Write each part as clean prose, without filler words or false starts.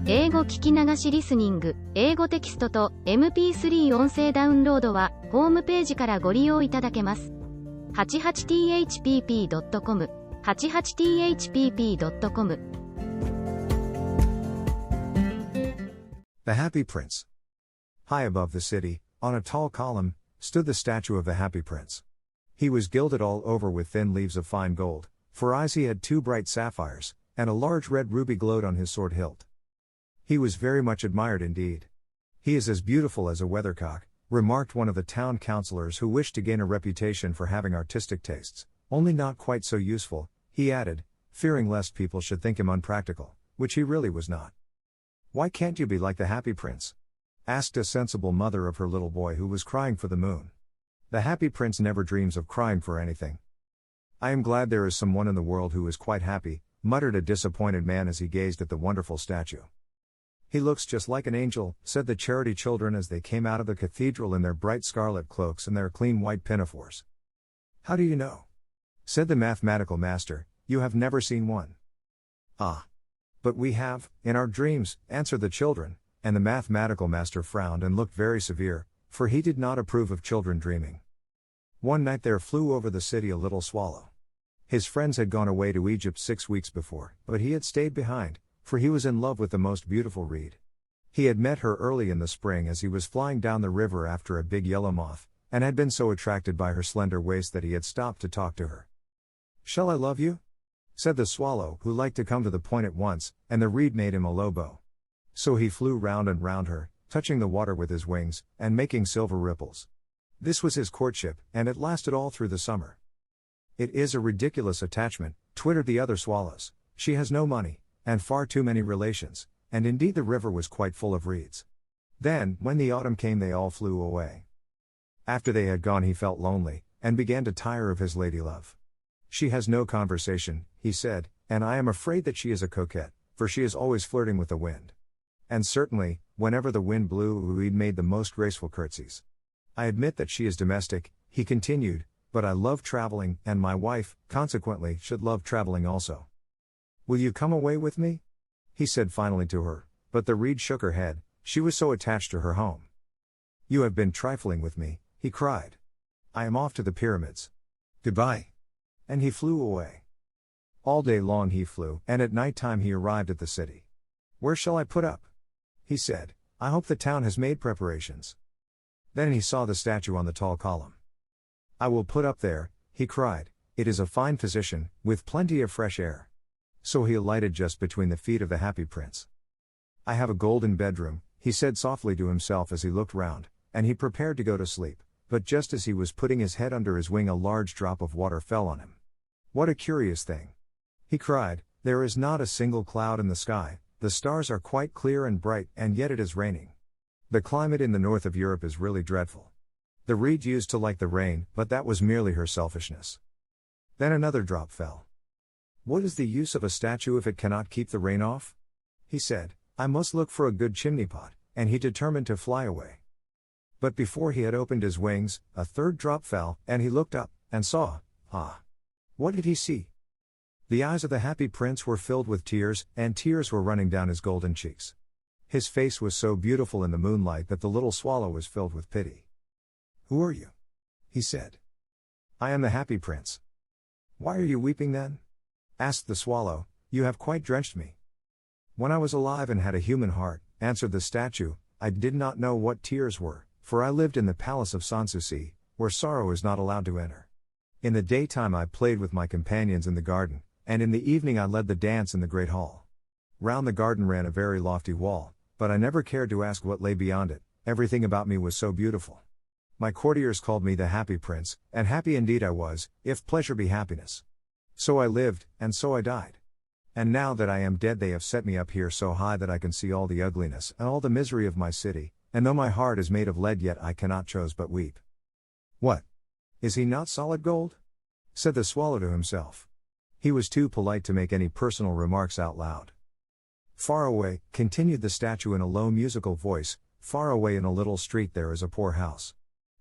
英語聞き流しリスニング、英語テキストと MP3 音声ダウンロードはホームページからご利用いただけます。88thpp.com 88thpp.com The Happy Prince. High above the city, on a tall column, stood the statue of the Happy Prince. He was gilded all over with thin leaves of fine gold. For eyes he had 2 bright sapphires, and a large red ruby glowed on his sword hilt. He was very much admired indeed. He is as beautiful as a weathercock, remarked one of the town councillors who wished to gain a reputation for having artistic tastes, only not quite so useful, he added, fearing lest people should think him unpractical, which he really was not. Why can't you be like the Happy Prince? Asked a sensible mother of her little boy who was crying for the moon. The Happy Prince never dreams of crying for anything. I am glad there is someone in the world who is quite happy, muttered a disappointed man as he gazed at the wonderful statue. He looks just like an angel, said the charity children as they came out of the cathedral in their bright scarlet cloaks and their clean white pinafores. How do you know? Said the mathematical master, you have never seen one. Ah. But we have, in our dreams, answered the children, and the mathematical master frowned and looked very severe, for he did not approve of children dreaming. One night there flew over the city a little swallow. His friends had gone away to Egypt 6 weeks before, but he had stayed behind, for he was in love with the most beautiful reed. He had met her early in the spring as he was flying down the river after a big yellow moth, and had been so attracted by her slender waist that he had stopped to talk to her. Shall I love you? Said the swallow, who liked to come to the point at once, and the reed made him a low bow. So he flew round and round her, touching the water with his wings, and making silver ripples. This was his courtship, and it lasted all through the summer. It is a ridiculous attachment, twittered the other swallows. She has no money, and far too many relations, and indeed the river was quite full of reeds. Then, when the autumn came, they all flew away. After they had gone, he felt lonely, and began to tire of his ladylove. She has no conversation, he said, and I am afraid that she is a coquette, for she is always flirting with the wind. And certainly, whenever the wind blew, he made the most graceful curtsies. I admit that she is domestic, he continued, but I love traveling, and my wife, consequently, should love traveling also. Will you come away with me? He said finally to her, but the reed shook her head, she was so attached to her home. You have been trifling with me, he cried. I am off to the pyramids. Goodbye. And he flew away. All day long he flew, and at night time he arrived at the city. Where shall I put up? He said, I hope the town has made preparations. Then he saw the statue on the tall column. I will put up there, he cried, it is a fine position, with plenty of fresh air. So he alighted just between the feet of the Happy Prince. I have a golden bedroom, he said softly to himself as he looked round, and he prepared to go to sleep, but just as he was putting his head under his wing a large drop of water fell on him. What a curious thing! He cried, there is not a single cloud in the sky, the stars are quite clear and bright, and yet it is raining. The climate in the north of Europe is really dreadful. The reed used to like the rain, but that was merely her selfishness. Then another drop fell. What is the use of a statue if it cannot keep the rain off? He said, I must look for a good chimney pot, and he determined to fly away. But before he had opened his wings, a third drop fell, and he looked up, and saw, ah! What did he see? The eyes of the Happy Prince were filled with tears, and tears were running down his golden cheeks. His face was so beautiful in the moonlight that the little swallow was filled with pity. Who are you? He said. I am the Happy Prince. Why are you weeping then? Asked the swallow, you have quite drenched me. When I was alive and had a human heart, answered the statue, I did not know what tears were, for I lived in the palace of Sanssouci, where sorrow is not allowed to enter. In the daytime I played with my companions in the garden, and in the evening I led the dance in the great hall. Round the garden ran a very lofty wall, but I never cared to ask what lay beyond it, everything about me was so beautiful. My courtiers called me the Happy Prince, and happy indeed I was, if pleasure be happiness. So I lived, and so I died. And now that I am dead they have set me up here so high that I can see all the ugliness and all the misery of my city, and though my heart is made of lead yet I cannot choose but weep. What? Is he not solid gold? Said the swallow to himself. He was too polite to make any personal remarks out loud. Far away, continued the statue in a low musical voice, far away in a little street there is a poor house.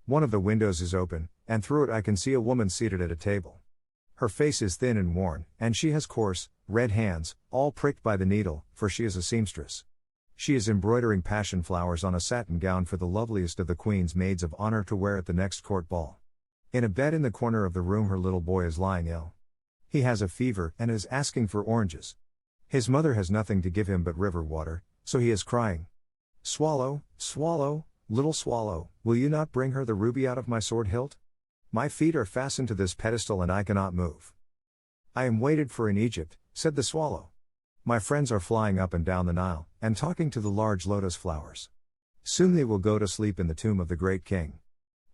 One of the windows is open, and through it I can see a woman seated at a table. Her face is thin and worn, and she has coarse, red hands, all pricked by the needle, for she is a seamstress. She is embroidering passion flowers on a satin gown for the loveliest of the queen's maids of honor to wear at the next court ball. In a bed in the corner of the room her little boy is lying ill. He has a fever and is asking for oranges. His mother has nothing to give him but river water, so he is crying. Swallow, swallow, little swallow, will you not bring her the ruby out of my sword hilt? My feet are fastened to this pedestal and I cannot move. I am waited for in Egypt, said the swallow. My friends are flying up and down the Nile, and talking to the large lotus flowers. Soon they will go to sleep in the tomb of the great king.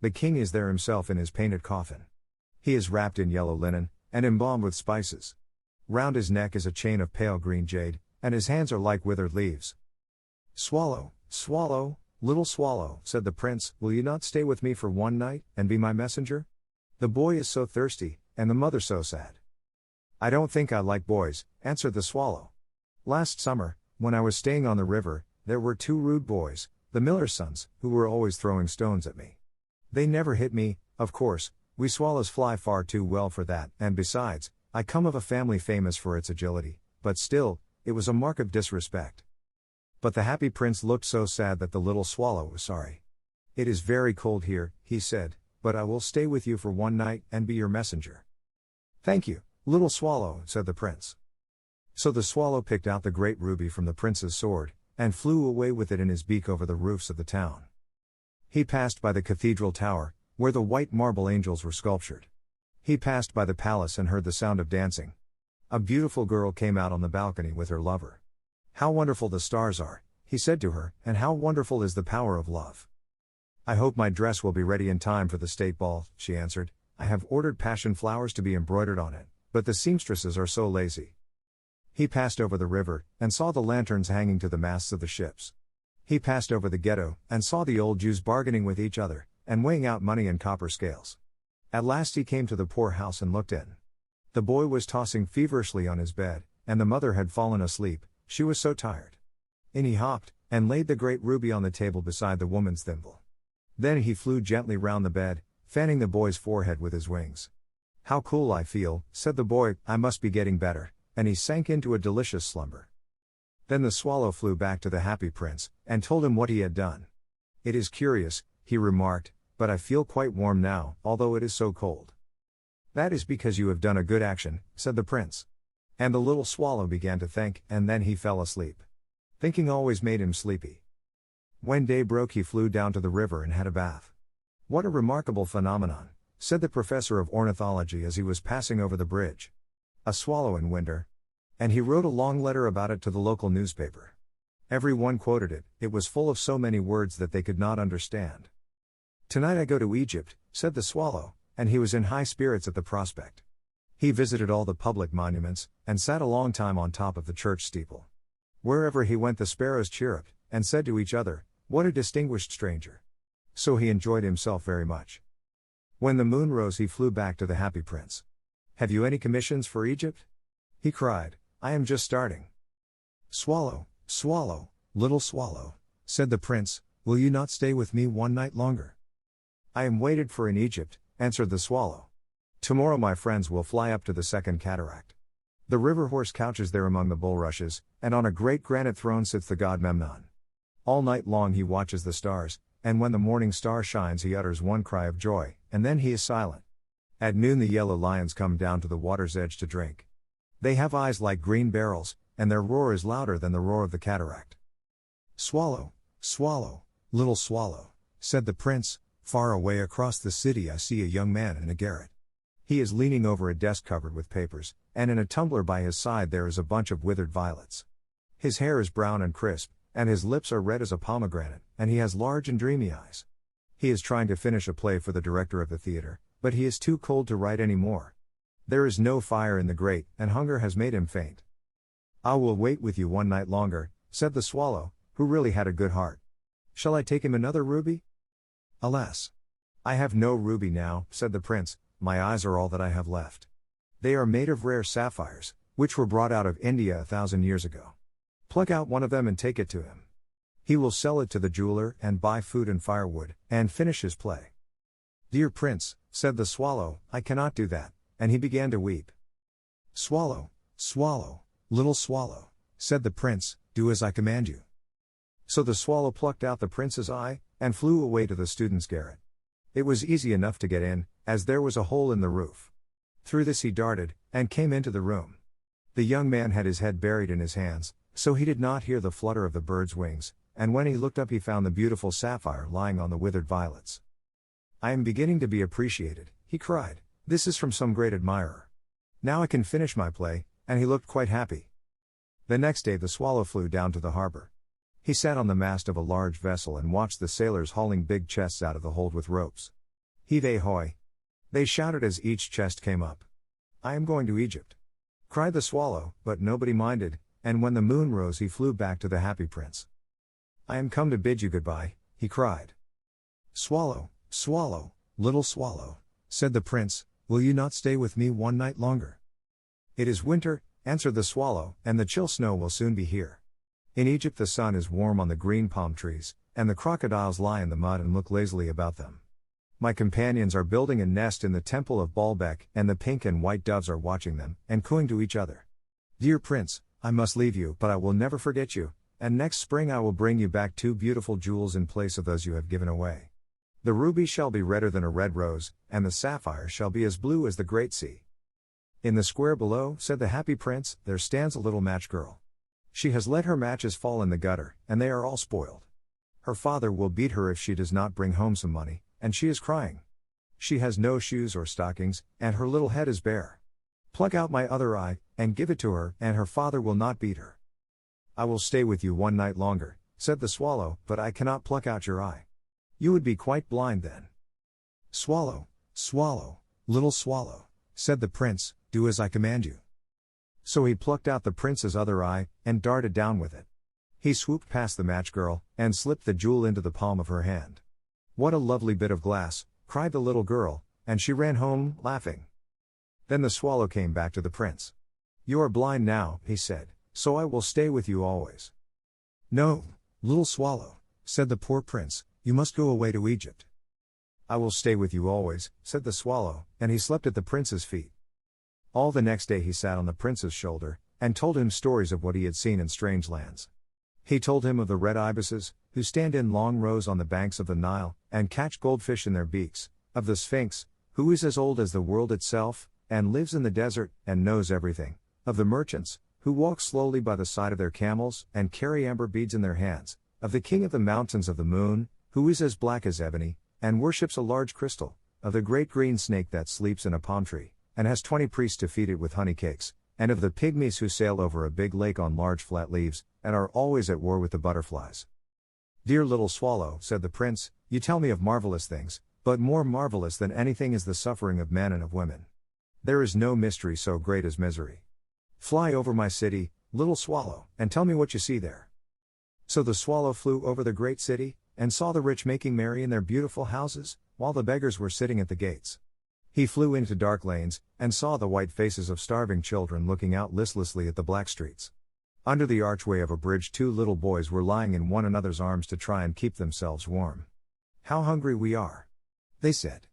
The king is there himself in his painted coffin. He is wrapped in yellow linen, and embalmed with spices. Round his neck is a chain of pale green jade, and his hands are like withered leaves. Swallow, swallow, little swallow, said the prince, will you not stay with me for one night, and be my messenger? The boy is so thirsty, and the mother so sad. I don't think I like boys, answered the swallow. Last summer, when I was staying on the river, there were 2 rude boys, the miller's sons, who were always throwing stones at me. They never hit me, of course, we swallows fly far too well for that, and besides, I come of a family famous for its agility, but still, it was a mark of disrespect. But the happy prince looked so sad that the little swallow was sorry. It is very cold here, he said, but I will stay with you for one night, and be your messenger. Thank you, little swallow, said the prince. So the swallow picked out the great ruby from the prince's sword, and flew away with it in his beak over the roofs of the town. He passed by the cathedral tower, where the white marble angels were sculptured. He passed by the palace and heard the sound of dancing. A beautiful girl came out on the balcony with her lover. How wonderful the stars are, he said to her, and how wonderful is the power of love. I hope my dress will be ready in time for the state ball, she answered. I have ordered passion flowers to be embroidered on it, but the seamstresses are so lazy. He passed over the river, and saw the lanterns hanging to the masts of the ships. He passed over the ghetto, and saw the old Jews bargaining with each other, and weighing out money in copper scales. At last he came to the poor house and looked in. The boy was tossing feverishly on his bed, and the mother had fallen asleep, she was so tired. In he hopped, and laid the great ruby on the table beside the woman's thimble. Then he flew gently round the bed, fanning the boy's forehead with his wings. How cool I feel, said the boy, I must be getting better. And he sank into a delicious slumber. Then the swallow flew back to the happy prince, and told him what he had done. It is curious, he remarked, but I feel quite warm now, although it is so cold. That is because you have done a good action, said the prince. And the little swallow began to think, and then he fell asleep. Thinking always made him sleepy. When day broke he flew down to the river and had a bath. What a remarkable phenomenon, said the professor of ornithology as he was passing over the bridge. A swallow in winter. And he wrote a long letter about it to the local newspaper. Everyone quoted it, it was full of so many words that they could not understand. Tonight I go to Egypt, said the swallow, and he was in high spirits at the prospect. He visited all the public monuments, and sat a long time on top of the church steeple. Wherever he went the sparrows chirruped, and said to each other, what a distinguished stranger. So he enjoyed himself very much. When the moon rose he flew back to the happy prince. Have you any commissions for Egypt? He cried, I am just starting. Swallow, swallow, little swallow, said the prince, will you not stay with me one night longer? I am waited for in Egypt, answered the swallow. Tomorrow my friends will fly up to the second cataract. The river horse couches there among the bulrushes, and on a great granite throne sits the god Memnon. All night long he watches the stars, and when the morning star shines he utters one cry of joy, and then he is silent. At noon the yellow lions come down to the water's edge to drink. They have eyes like green barrels, and their roar is louder than the roar of the cataract. Swallow, swallow, little swallow, said the prince, far away across the city I see a young man in a garret. He is leaning over a desk covered with papers, and in a tumbler by his side there is a bunch of withered violets. His hair is brown and crisp, and his lips are red as a pomegranate, and he has large and dreamy eyes. He is trying to finish a play for the director of the theater, but he is too cold to write any more. There is no fire in the grate, and hunger has made him faint. I will wait with you one night longer, said the swallow, who really had a good heart. Shall I take him another ruby? Alas! I have no ruby now, said the prince, my eyes are all that I have left. They are made of rare sapphires, which were brought out of India 1,000 years ago. Pluck out one of them and take it to him. He will sell it to the jeweler and buy food and firewood, and finish his play. Dear prince, said the swallow, I cannot do that, and he began to weep. Swallow, swallow, little swallow, said the prince, do as I command you. So the swallow plucked out the prince's eye, and flew away to the student's garret. It was easy enough to get in, as there was a hole in the roof. Through this he darted, and came into the room. The young man had his head buried in his hands, so he did not hear the flutter of the bird's wings, and when he looked up he found the beautiful sapphire lying on the withered violets. "I am beginning to be appreciated," he cried. "This is from some great admirer. Now I can finish my play," and he looked quite happy. The next day the swallow flew down to the harbor. He sat on the mast of a large vessel and watched the sailors hauling big chests out of the hold with ropes. "Heave ahoy!" they shouted as each chest came up. "I am going to Egypt," cried the swallow, but nobody minded, and when the moon rose he flew back to the happy prince. "I am come to bid you goodbye," he cried. "Swallow, swallow, little swallow," said the prince, "will you not stay with me one night longer?" "It is winter," answered the swallow, "and the chill snow will soon be here. In Egypt the sun is warm on the green palm trees, and the crocodiles lie in the mud and look lazily about them. My companions are building a nest in the temple of Baalbek, and the pink and white doves are watching them, and cooing to each other. Dear prince, I must leave you, but I will never forget you, and next spring I will bring you back 2 beautiful jewels in place of those you have given away. The ruby shall be redder than a red rose, and the sapphire shall be as blue as the great sea." "In the square below," said the happy prince, "there stands a little match girl. She has let her matches fall in the gutter, and they are all spoiled. Her father will beat her if she does not bring home some money, and she is crying. She has no shoes or stockings, and her little head is bare. Pluck out my other eye, and give it to her, and her father will not beat her." "I will stay with you one night longer," said the swallow, "but I cannot pluck out your eye. You would be quite blind then." "Swallow, swallow, little swallow," said the prince, "do as I command you." So he plucked out the prince's other eye, and darted down with it. He swooped past the match girl, and slipped the jewel into the palm of her hand. "What a lovely bit of glass," cried the little girl, and she ran home, laughing. Then the swallow came back to the prince. "You are blind now," he said, "so I will stay with you always." "No, little swallow," said the poor prince, "you must go away to Egypt." "I will stay with you always," said the swallow, and he slept at the prince's feet. All the next day he sat on the prince's shoulder, and told him stories of what he had seen in strange lands. He told him of the red ibises, who stand in long rows on the banks of the Nile, and catch goldfish in their beaks, of the Sphinx, who is as old as the world itself, and lives in the desert, and knows everything, of the merchants, who walk slowly by the side of their camels, and carry amber beads in their hands, of the king of the mountains of the moon, who is as black as ebony, and worships a large crystal, of the great green snake that sleeps in a palm tree, and has 20 priests to feed it with honey cakes, and of the pygmies who sail over a big lake on large flat leaves, and are always at war with the butterflies. "Dear little swallow," said the prince, "you tell me of marvelous things, but more marvelous than anything is the suffering of men and of women. There is no mystery so great as misery. Fly over my city, little swallow, and tell me what you see there." So the swallow flew over the great city, and saw the rich making merry in their beautiful houses, while the beggars were sitting at the gates. He flew into dark lanes, and saw the white faces of starving children looking out listlessly at the black streets. Under the archway of a bridge 2 little boys were lying in one another's arms to try and keep themselves warm. "How hungry we are," they said.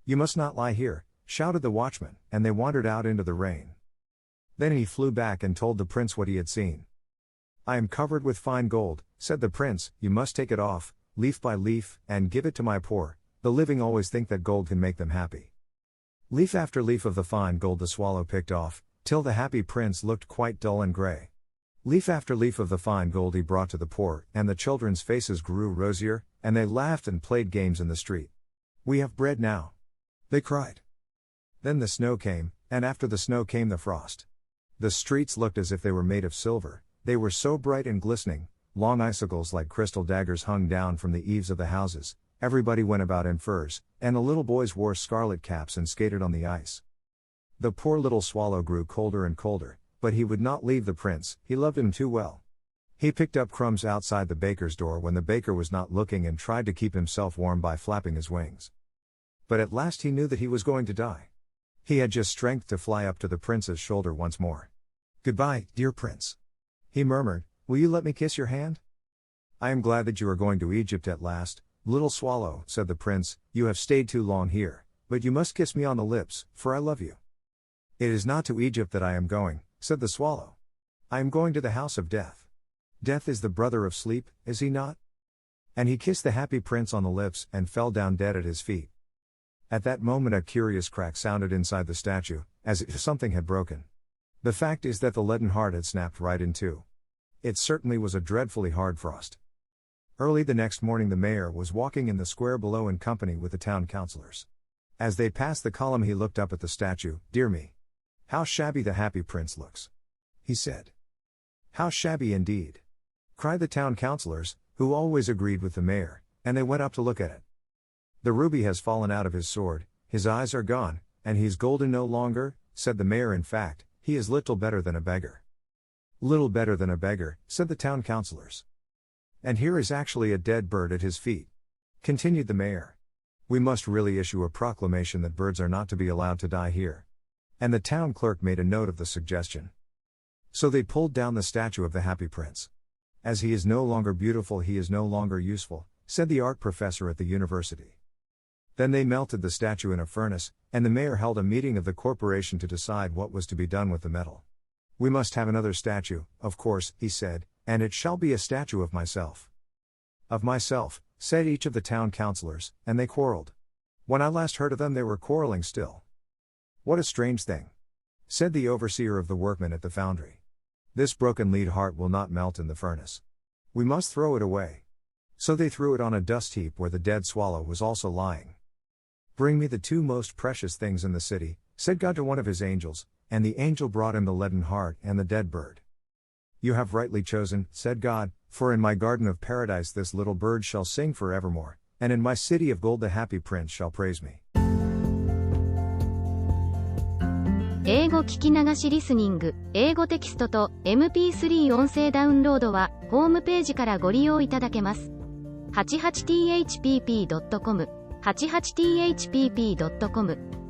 "You must not lie here," shouted the watchman, and they wandered out into the rain. Then he flew back and told the prince what he had seen. "I am covered with fine gold," said the prince, "you must take it off, leaf by leaf, and give it to my poor. The living always think that gold can make them happy." Leaf after leaf of the fine gold the swallow picked off, till the happy prince looked quite dull and grey. Leaf after leaf of the fine gold he brought to the poor, and the children's faces grew rosier, and they laughed and played games in the street. "We have bread now," they cried. Then the snow came, and after the snow came the frost. The streets looked as if they were made of silver, they were so bright and glistening, long icicles like crystal daggers hung down from the eaves of the houses. Everybody went about in furs, and the little boys wore scarlet caps and skated on the ice. The poor little swallow grew colder and colder, but he would not leave the prince, he loved him too well. He picked up crumbs outside the baker's door when the baker was not looking and tried to keep himself warm by flapping his wings. But at last he knew that he was going to die. He had just strength to fly up to the prince's shoulder once more. "Goodbye, dear prince," he murmured, "will you let me kiss your hand?" "I am glad that you are going to Egypt at last, little swallow," said the prince, "you have stayed too long here, but you must kiss me on the lips, for I love you." "It is not to Egypt that I am going," said the swallow. "I am going to the house of death. Death is the brother of sleep, is he not? And he kissed the happy prince on the lips and fell down dead at his feet. At that moment a curious crack sounded inside the statue, as if something had broken. The fact is that the leaden heart had snapped right in two. It certainly was a dreadfully hard frost. Early the next morning the mayor was walking in the square below in company with the town councillors. As they passed the column he looked up at the statue. "Dear me! How shabby the happy prince looks," he said. "How shabby indeed," cried the town councillors, who always agreed with the mayor, and they went up to look at it. "The ruby has fallen out of his sword, his eyes are gone, and he's golden no longer," said the mayor. "In fact, he is little better than a beggar." "Little better than a beggar," said the town councillors. "And here is actually a dead bird at his feet," continued the mayor. "We must really issue a proclamation that birds are not to be allowed to die here." And the town clerk made a note of the suggestion. So they pulled down the statue of the happy prince. "As he is no longer beautiful, he is no longer useful," said the art professor at the university. Then they melted the statue in a furnace, and the mayor held a meeting of the corporation to decide what was to be done with the metal. "We must have another statue, of course," he said, "and it shall be a statue of myself." "Of myself," said each of the town councillors, and they quarreled. When I last heard of them they were quarreling still. "What a strange thing," said the overseer of the workmen at the foundry. "This broken lead heart will not melt in the furnace. We must throw it away." So they threw it on a dust heap where the dead swallow was also lying. "Bring me the two most precious things in the city," said God to one of his angels, and the angel brought him the leaden heart and the dead bird. "You have rightly chosen," said God, "for in my garden of paradise this little bird shall sing forevermore, and in my city of gold the happy prince shall praise me." 英語聞き流しリスニング、英語テキストと MP3 音声ダウンロードはホームページからご利用いただけます。88thpp.com、88thpp.com